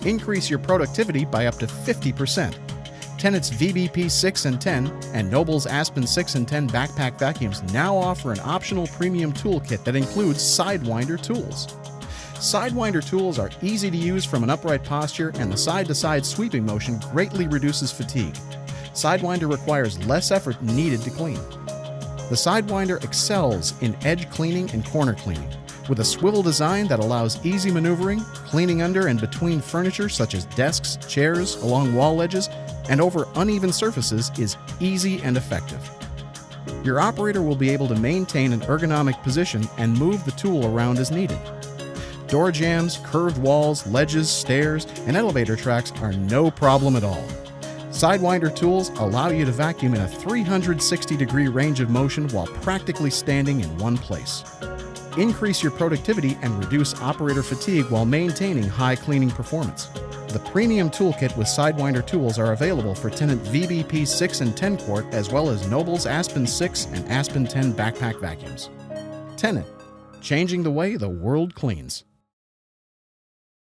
Increase your productivity by up to 50%. Tennant's V-BP-6 and 10 and Noble's Aspen 6 and 10 backpack vacuums now offer an optional premium toolkit that includes Sidewinder tools. Sidewinder tools are easy to use from an upright posture, and the side-to-side sweeping motion greatly reduces fatigue. Sidewinder requires less effort needed to clean. The Sidewinder excels in edge cleaning and corner cleaning. With a swivel design that allows easy maneuvering, cleaning under and between furniture such as desks, chairs, along wall edges, and over uneven surfaces is easy and effective. Your operator will be able to maintain an ergonomic position and move the tool around as needed. Door jambs, curved walls, ledges, stairs, and elevator tracks are no problem at all. Sidewinder tools allow you to vacuum in a 360-degree range of motion while practically standing in one place. Increase your productivity and reduce operator fatigue while maintaining high cleaning performance. The premium toolkit with Sidewinder tools are available for Tennant V-BP-6 and 10 quart, as well as Noble's Aspen 6 and Aspen 10 backpack vacuums. Tennant, changing the way the world cleans.